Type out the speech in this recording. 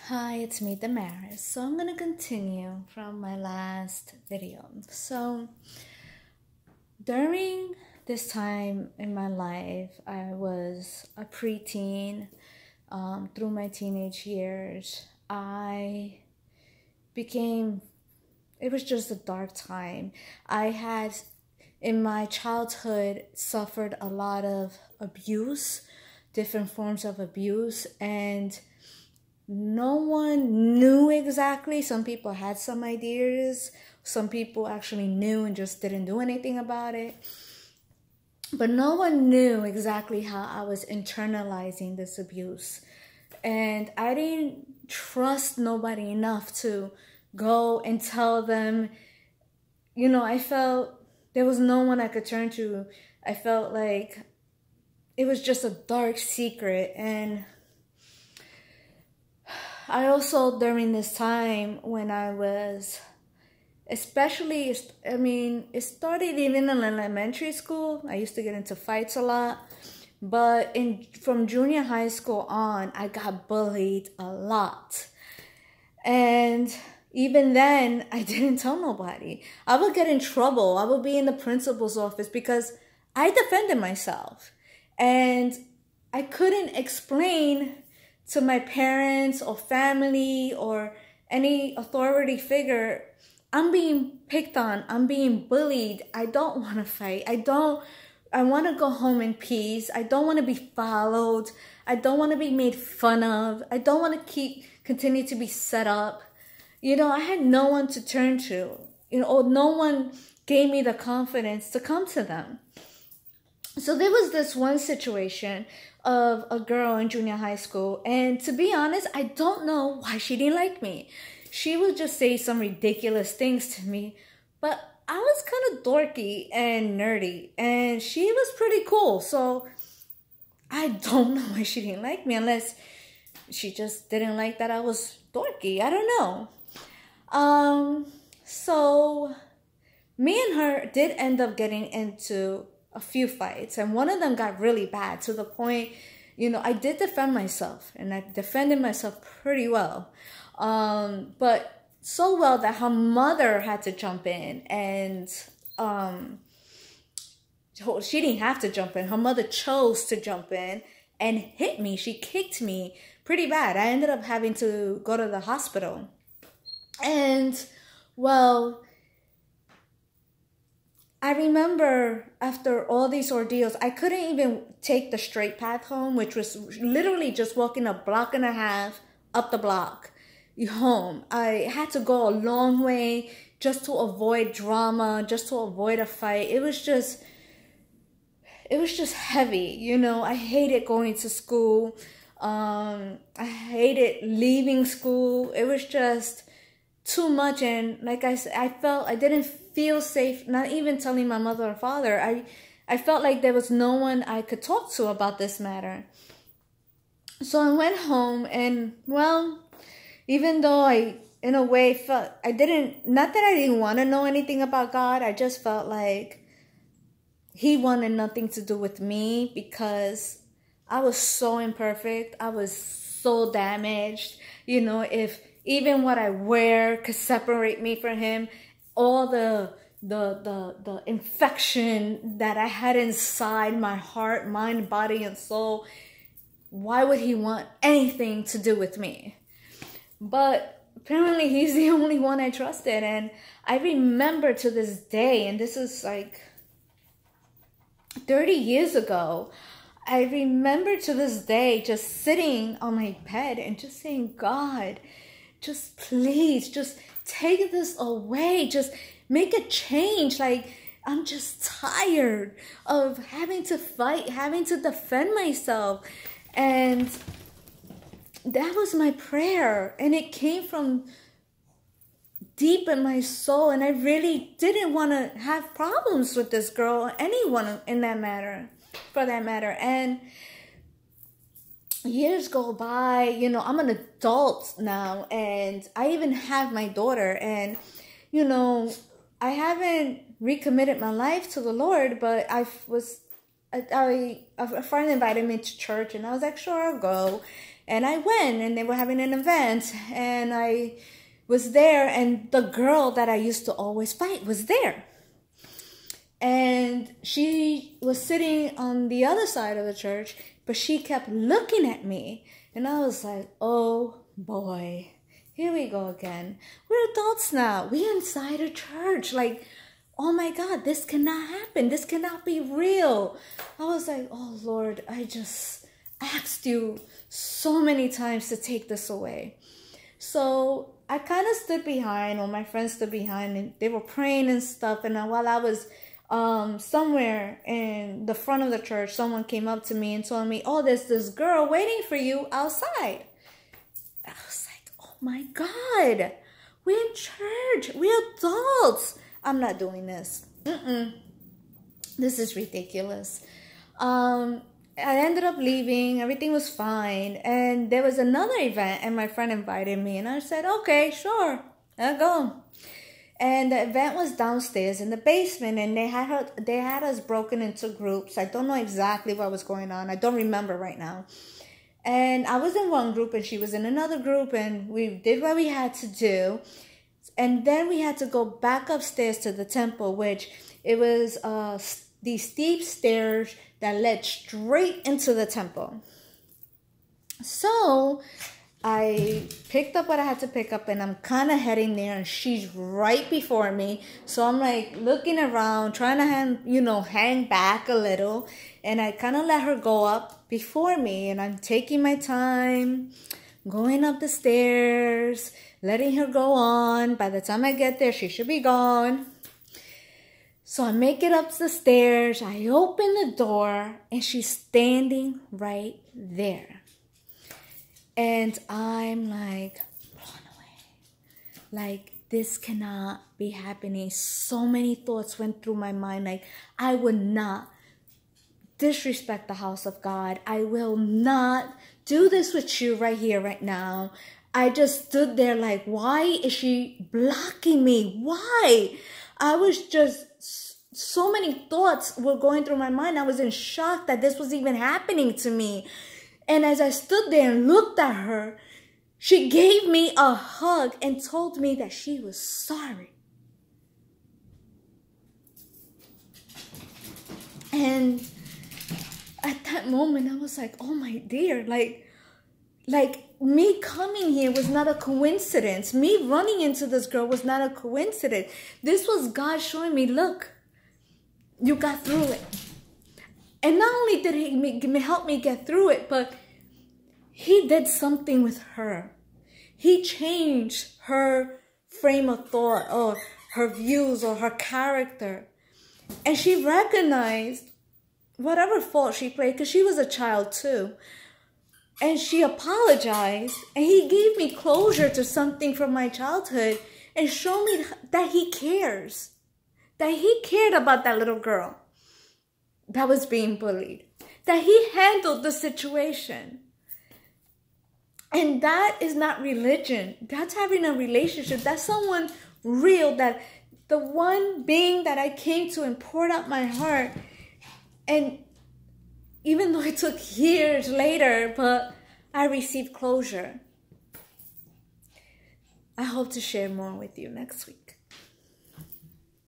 Hi, it's me, Damaris. So I'm gonna continue from my last video. So during this time in my life, I was a preteen. Through my teenage years, it was just a dark time. I had, in my childhood, suffered a lot of abuse, different forms of abuse, and no one knew exactly. Some people had some ideas. Some people actually knew and just didn't do anything about it. But no one knew exactly how I was internalizing this abuse. And I didn't trust nobody enough to go and tell them. I felt there was no one I could turn to. I felt like it was just a dark secret. And I also, during this time when I was, it started even in elementary school. I used to get into fights a lot. But from junior high school on, I got bullied a lot. And even then, I didn't tell nobody. I would get in trouble. I would be in the principal's office because I defended myself. And I couldn't explain to my parents or family or any authority figure, I'm being picked on, I'm being bullied, I don't want to fight, I want to go home in peace, I don't want to be followed, I don't want to be made fun of, I don't want to continue to be set up. I had no one to turn to, or no one gave me the confidence to come to them. So there was this one situation of a girl in junior high school. And to be honest, I don't know why she didn't like me. She would just say some ridiculous things to me. But I was kind of dorky and nerdy. And she was pretty cool. So I don't know why she didn't like me, unless she just didn't like that I was dorky. I don't know. So me and her did end up getting into a few fights, and one of them got really bad to the point, I did defend myself, and I defended myself pretty well, but so well that her mother had to jump in, and she didn't have to jump in. Her mother chose to jump in and hit me. She kicked me pretty bad. I ended up having to go to the hospital. And well, I remember after all these ordeals, I couldn't even take the straight path home, which was literally just walking a block and a half up the block home. I had to go a long way just to avoid drama, just to avoid a fight. It was just heavy, I hated going to school. I hated leaving school. It was just too much. And like I said, I didn't feel safe, not even telling my mother or father. I felt like there was no one I could talk to about this matter. So I went home, and well, even though I, in a way, felt not that I didn't want to know anything about God, I just felt like He wanted nothing to do with me because I was so imperfect. I was so damaged. If even what I wear could separate me from Him, all the infection that I had inside my heart, mind, body, and soul, why would He want anything to do with me? But apparently He's the only one I trusted. And I remember to this day, and this is like 30 years ago, I remember to this day just sitting on my bed and just saying, God, just please, just take this away. Just make a change. Like, I'm just tired of having to fight, having to defend myself. And that was my prayer. And it came from deep in my soul. And I really didn't want to have problems with this girl or anyone in that matter, for that matter. And years go by, I'm an adult now, and I even have my daughter, and, I haven't recommitted my life to the Lord, but a friend invited me to church, and I was like, sure, I'll go. And I went, and they were having an event, and I was there, and the girl that I used to always fight was there. And she was sitting on the other side of the church, but she kept looking at me. And I was like, oh boy, here we go again. We're adults now. We're inside a church. Like, oh my God, this cannot happen. This cannot be real. I was like, oh Lord, I just asked you so many times to take this away. So I kind of stood behind, or my friends stood behind, and they were praying and stuff. And while I was somewhere in the front of the church, someone came up to me and told me, oh, there's this girl waiting for you outside. I was like, oh my God, we're in church. We're adults. I'm not doing this. This is ridiculous. I ended up leaving. Everything was fine. And there was another event, and my friend invited me. And I said, okay, sure, I'll go. And the event was downstairs in the basement, and they had us broken into groups. I don't know exactly what was going on. I don't remember right now. And I was in one group, and she was in another group, and we did what we had to do. And then we had to go back upstairs to the temple, which it was these steep stairs that led straight into the temple. So I picked up what I had to pick up, and I'm kind of heading there, and she's right before me. So I'm like looking around, trying to hang back a little, and I kind of let her go up before me, and I'm taking my time, going up the stairs, letting her go on. By the time I get there, she should be gone. So I make it up the stairs, I open the door, and she's standing right there. And I'm like blown away. Like, this cannot be happening. So many thoughts went through my mind. Like, I would not disrespect the house of God. I will not do this with you right here, right now. I just stood there like, why is she blocking me? Why? I was just, so many thoughts were going through my mind. I was in shock that this was even happening to me. And as I stood there and looked at her, she gave me a hug and told me that she was sorry. And at that moment, I was like, oh my dear, like me coming here was not a coincidence. Me running into this girl was not a coincidence. This was God showing me, look, you got through it. And not only did he help me get through it, but he did something with her. He changed her frame of thought, or her views, or her character. And she recognized whatever fault she played, because she was a child too. And she apologized, and he gave me closure to something from my childhood and showed me that he cares. That he cared about that little girl that was being bullied. That he handled the situation. And that is not religion. That's having a relationship. That's someone real. That the one being that I came to and poured out my heart. And even though it took years later, but I received closure. I hope to share more with you next week.